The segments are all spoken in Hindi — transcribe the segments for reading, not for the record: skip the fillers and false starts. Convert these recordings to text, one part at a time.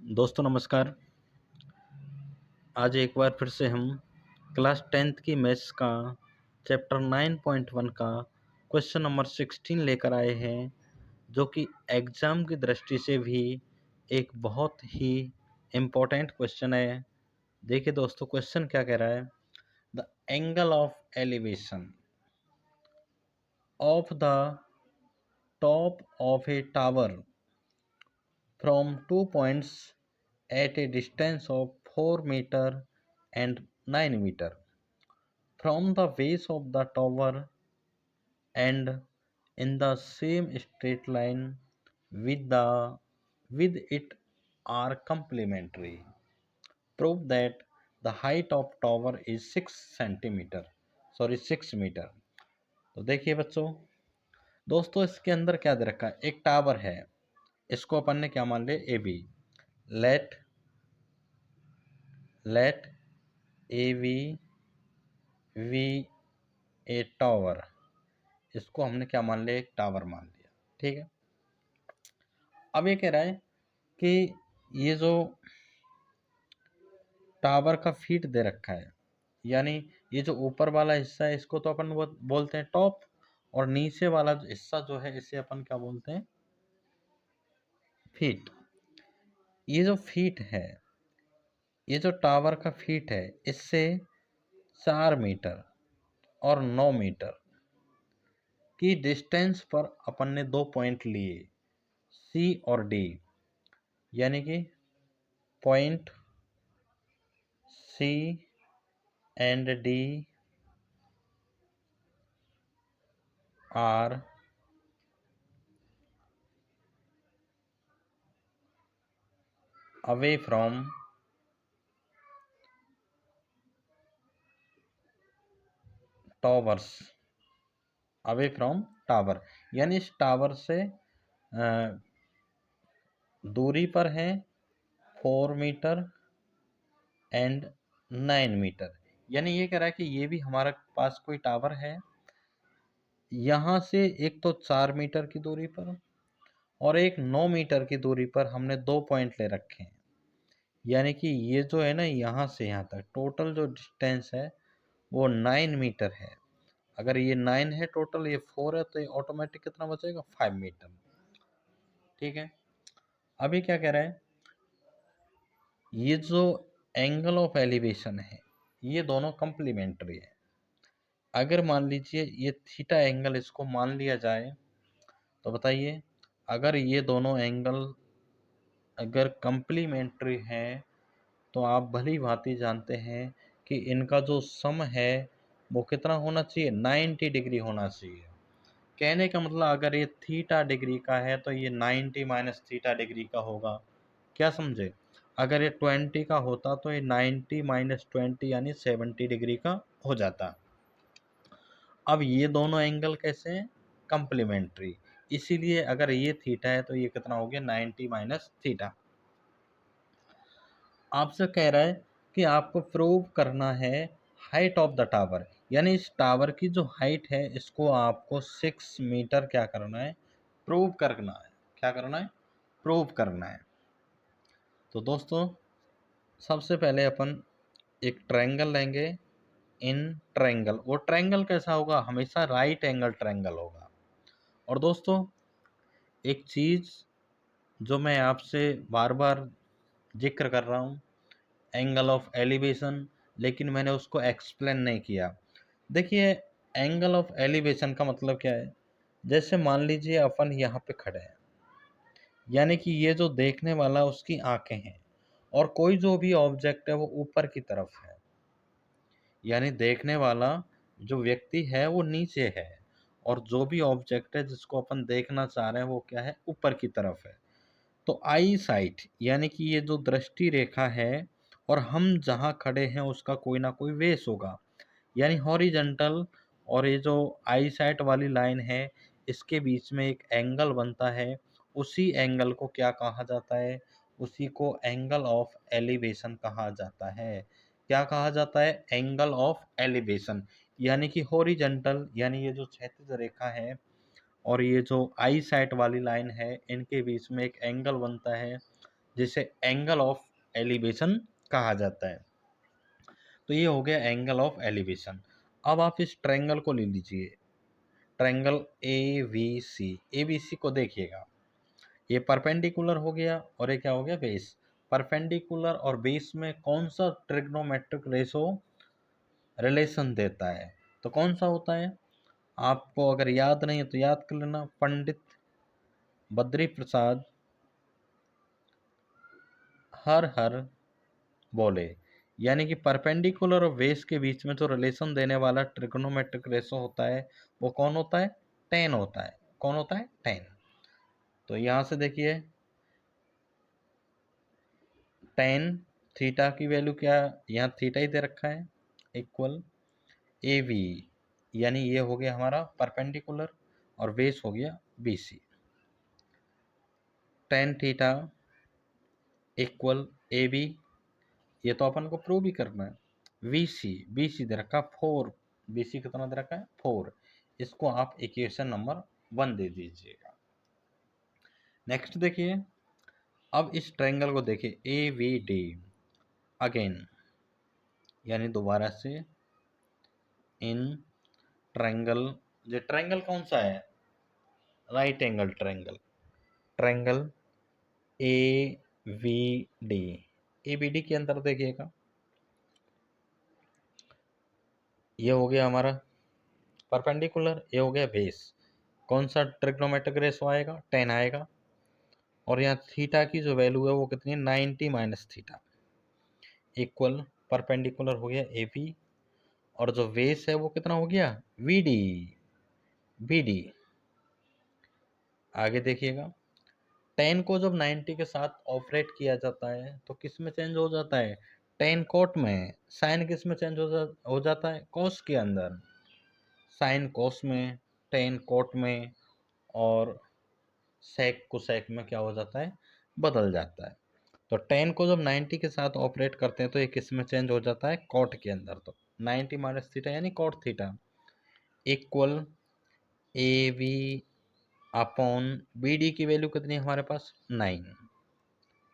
दोस्तों नमस्कार। आज एक बार फिर से हम क्लास 10th की मैथ्स का चैप्टर 9.1 का क्वेश्चन नंबर 16 लेकर आए हैं, जो कि एग्ज़ाम की दृष्टि से भी एक बहुत ही इम्पोर्टेंट क्वेश्चन है। देखिए दोस्तों, क्वेश्चन क्या कह रहा है। The angle of elevation of the top of A tower from 2 points at a distance of 4 meter and 9 meter from the base of the tower and in the same straight line with it are complementary. Prove that the height of tower is 6 centimeter, sorry 6 meter. तो देखिए बच्चों, दोस्तों इसके अंदर क्या दे रखा है। एक टावर है, इसको अपन ने क्या मान लिया, A B. Let let A B a tower, इसको हमने क्या मान लिया, एक टावर मान लिया। ठीक है। अब ये कह रहा है कि ये जो टावर का फीट दे रखा है, यानी ये जो ऊपर वाला हिस्सा है इसको तो अपन बोलते हैं टॉप, और नीचे वाला हिस्सा जो है इसे अपन क्या बोलते हैं, फीट। ये जो फीट है, ये जो टावर का फीट है, इससे 4 मीटर और 9 मीटर की डिस्टेंस पर अपन ने 2 पॉइंट लिए, सी और डी, यानी कि point C and D are away from towers, away from tower, यानी इस टावर से दूरी पर है 4 मीटर एंड 9 मीटर। यानी ये कह रहा है कि ये भी हमारे पास कोई टावर है, यहाँ से एक तो 4 मीटर की दूरी पर और एक 9 मीटर की दूरी पर हमने 2 पॉइंट ले रखे हैं। यानी कि ये जो है ना, यहाँ से यहाँ तक टोटल जो डिस्टेंस है वो 9 मीटर है। अगर ये 9 है टोटल, ये 4 है, तो ये ऑटोमेटिक कितना बचेगा, 5 मीटर। ठीक है। अभी क्या कह रहा है, ये जो एंगल ऑफ एलिवेशन है ये दोनों कंप्लीमेंट्री है। अगर मान लीजिए ये थीटा एंगल इसको मान लिया जाए, तो बताइए, अगर ये दोनों एंगल अगर कंप्लीमेंट्री हैं तो आप भली भांति जानते हैं कि इनका जो सम है वो कितना होना चाहिए, 90 डिग्री होना चाहिए। कहने का मतलब, अगर ये थीटा डिग्री का है तो ये 90 माइनस थीटा डिग्री का होगा। क्या समझे। अगर ये 20 का होता तो ये 90 माइनस 20 यानी 70 डिग्री का हो जाता। अब ये दोनों एंगल कैसे हैं, कंप्लीमेंट्री, इसीलिए अगर ये थीटा है तो ये कितना हो गया, 90 माइनस थीटा। आपसे कह रहा है कि आपको प्रूव करना है हाइट ऑफ द टावर, यानी इस टावर की जो हाइट है इसको आपको 6 मीटर क्या करना है, प्रूव करना है। क्या करना है, प्रूव करना है। तो दोस्तों सबसे पहले अपन एक ट्रायंगल लेंगे। इन ट्रायंगल, वो ट्रायंगल कैसा होगा, हमेशा राइट एंगल ट्रायंगल होगा। और दोस्तों एक चीज़ जो मैं आपसे बार बार जिक्र कर रहा हूँ, एंगल ऑफ एलिवेशन, लेकिन मैंने उसको एक्सप्लेन नहीं किया। देखिए, एंगल ऑफ एलिवेशन का मतलब क्या है। जैसे मान लीजिए अपन यहाँ पे खड़े हैं, यानी कि ये जो देखने वाला उसकी आंखें हैं, और कोई जो भी ऑब्जेक्ट है वो ऊपर की तरफ है, यानी देखने वाला जो व्यक्ति है वो नीचे है, और जो भी ऑब्जेक्ट है जिसको अपन देखना चाह रहे हैं वो क्या है, ऊपर की तरफ है। तो आई साइट, यानी कि ये जो दृष्टि रेखा है और हम जहाँ खड़े हैं उसका कोई ना कोई वेस होगा, यानी हॉरिजॉन्टल, और ये जो आई साइट वाली लाइन है इसके बीच में एक एंगल बनता है। उसी एंगल को क्या कहा जाता है, उसी को एंगल ऑफ एलिवेशन कहा जाता है। क्या कहा जाता है, एंगल ऑफ एलिवेशन। यानी कि हॉरिजॉन्टल, यानी ये जो क्षैतिज रेखा है और ये जो आई साइट वाली लाइन है, इनके बीच में एक एंगल बनता है जिसे एंगल ऑफ एलिवेशन कहा जाता है। तो ये हो गया एंगल ऑफ एलिवेशन। अब आप इस ट्रायंगल को ले लीजिए, triangle A B C. A B C को देखिएगा, ये परपेंडिकुलर हो गया और ये क्या हो गया, बेस। परपेंडिकुलर और बेस में कौन सा ट्रिग्नोमेट्रिक रेशो रिलेशन देता है, तो कौन सा होता है? आपको अगर याद नहीं है तो याद कर लेना, पंडित बद्री प्रसाद हर हर बोले। यानी कि परपेंडिकुलर और बेस के बीच में जो रिलेशन देने वाला ट्रिग्नोमेट्रिक रेशो होता है वो कौन होता है? टेन होता है। कौन होता है? टेन। तो यहां से देखिए, टेन थीटा की वैल्यू क्या, यहाँ थीटा ही दे रखा है, इक्वल ए वी, यानी ये हो गया हमारा परपेंडिकुलर और बेस हो गया B C. Tan theta equal A B, ये तो अपन को प्रूव भी करना है। बी सी दे रखा फोर, बी सी कितना दे रखा है? 4। इसको आप इक्वेशन नंबर 1 दे दीजिएगा। नेक्स्ट देखिए, अब इस ट्रायंगल को देखिए ए वी डी, अगेन यानी दोबारा से इन ट्रायंगल, ये ट्रायंगल कौन सा है? Right angle triangle, triangle A B D. A B D के अंदर देखिएगा, ये हो गया हमारा परपेंडिकुलर, ये हो गया बेस। कौन सा ट्रिग्नोमेट्रिक रेशो आएगा? 10 आएगा। और यहाँ थीटा की जो वैल्यू है वो कितनी है? 90 माइनस थीटा, इक्वल परपेंडिकुलर हो गया ए बी, और जो बेस है वो कितना हो गया? B D, B D. आगे देखिएगा, 10 को जब 90 के साथ ऑपरेट किया जाता है तो किस में चेंज हो जाता है? 10 कोट में। साइन किस में चेंज हो जाता है? कोस के अंदर। साइन कोस में, 10 कोट में, और सेक को सेक में क्या हो जाता है? बदल जाता है। तो 10 को जब 90 के साथ ऑपरेट करते हैं तो ये किस में चेंज हो जाता है? कॉट के अंदर। तो 90 माइनस थीटा यानी cot theta, equal A B upon B D की वैल्यू कितनी है हमारे पास? 9।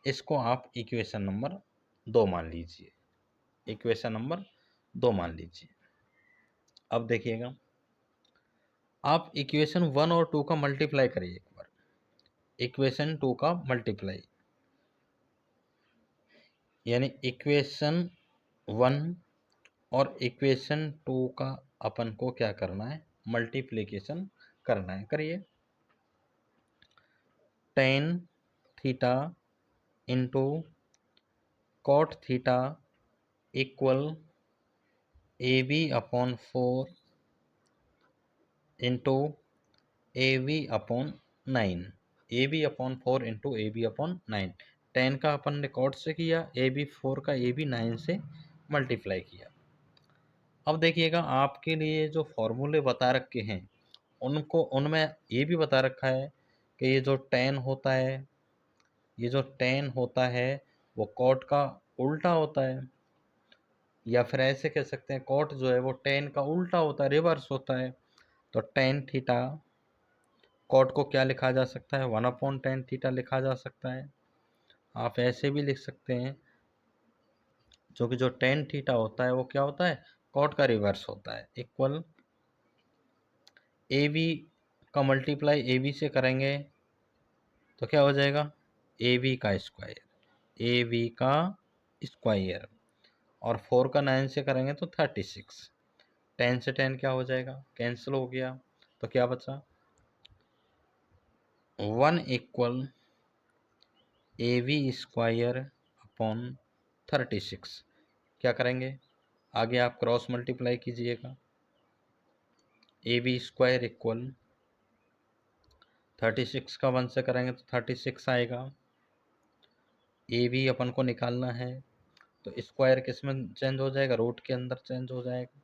इसको आप इक्वेशन नंबर 2 मान लीजिए, इक्वेशन नंबर 2 मान लीजिए। अब देखिएगा, आप इक्वेशन 1 और 2 का मल्टीप्लाई करिए एक बार, इक्वेशन 2 का मल्टीप्लाई, यानी इक्वेशन 1 और इक्वेशन 2 का अपन को क्या करना है? मल्टीप्लिकेशन करना है। करिए, tan theta into cot theta equal A B upon 4 into A B upon 9, A B upon 4 into A B upon 9। 10 का अपन ने कॉट से किया, ए बी 4 का ए बी 9 से मल्टीप्लाई किया। अब देखिएगा, आपके लिए जो फॉर्मूले बता रखे हैं उनको, उनमें ये भी बता रखा है कि ये जो 10 होता है, ये जो 10 होता है वो कॉट का उल्टा होता है, या फिर ऐसे कह सकते हैं कॉट जो है वो 10 का उल्टा होता है, रिवर्स होता है। तो टेन थीटा कॉट को क्या लिखा जा सकता है? 1/10 थीटा लिखा जा सकता है। आप ऐसे भी लिख सकते हैं, जो कि जो टेन थीटा होता है वो क्या होता है? कॉट का रिवर्स होता है, इक्वल ए बी का मल्टीप्लाई ए बी से करेंगे तो क्या हो जाएगा? ए बी का स्क्वायर, ए बी का स्क्वायर, और 4 का 9 से करेंगे तो 36। 10 से 10 क्या हो जाएगा? कैंसिल हो गया। तो क्या बचा? 1 equal A B square upon 36। क्या करेंगे? आगे आप क्रॉस मल्टीप्लाई कीजिएगा, ए बी स्क्वायर इक्वल 36 का 1 से करेंगे तो 36 आएगा। ए बी अपन को निकालना है, तो स्क्वायर किस में चेंज हो जाएगा? रूट के अंदर चेंज हो जाएगा।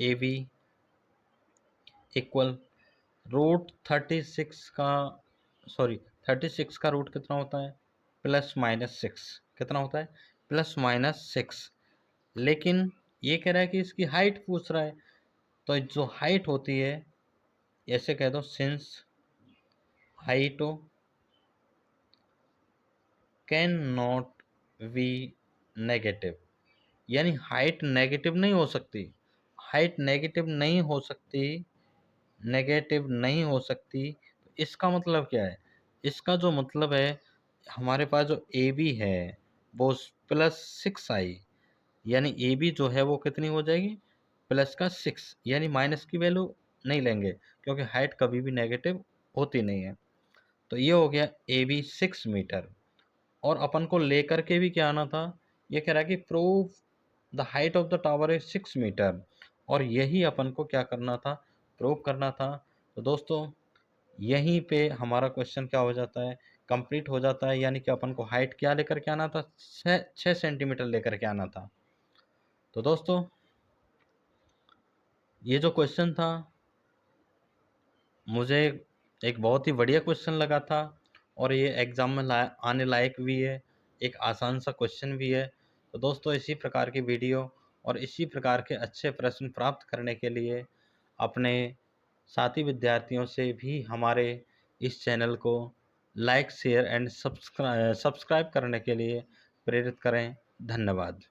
ए बी इक्वल रूट 36 का, सॉरी 36 का रूट कितना होता है? +-6। कितना होता है? +-6। लेकिन ये कह रहा है कि इसकी हाइट पूछ रहा है, तो जो हाइट होती है, ऐसे कह दो, since height can not be negative, यानी हाइट नेगेटिव नहीं हो सकती, हाइट नेगेटिव नहीं हो सकती, नेगेटिव नहीं हो सकती। इसका मतलब क्या है? इसका जो मतलब है, हमारे पास जो ए बी है वो +6 आई, यानी ए बी जो है वो कितनी हो जाएगी, प्लस का 6, यानी माइनस की वैल्यू नहीं लेंगे क्योंकि हाइट कभी भी नेगेटिव होती नहीं है। तो ये हो गया ए बी 6 मीटर। और अपन को लेकर के भी क्या आना था, ये कह रहा है कि prove the height of the tower is 6 metre, और यही अपन को क्या करना था, प्रूव करना था। तो दोस्तों यहीं पे हमारा क्वेश्चन क्या हो जाता है, कंप्लीट हो जाता है, यानी कि अपन को हाइट क्या लेकर के आना था, 6 सेंटीमीटर लेकर के आना था। तो दोस्तों ये जो क्वेश्चन था मुझे एक बहुत ही बढ़िया क्वेश्चन लगा था, और ये एग्ज़ाम में आने लायक भी है, एक आसान सा क्वेश्चन भी है। तो दोस्तों इसी प्रकार की वीडियो और इसी प्रकार के अच्छे प्रश्न प्राप्त करने के लिए अपने साथी विद्यार्थियों से भी हमारे इस चैनल को लाइक शेयर एंड सब्सक्राइब करने के लिए प्रेरित करें। धन्यवाद।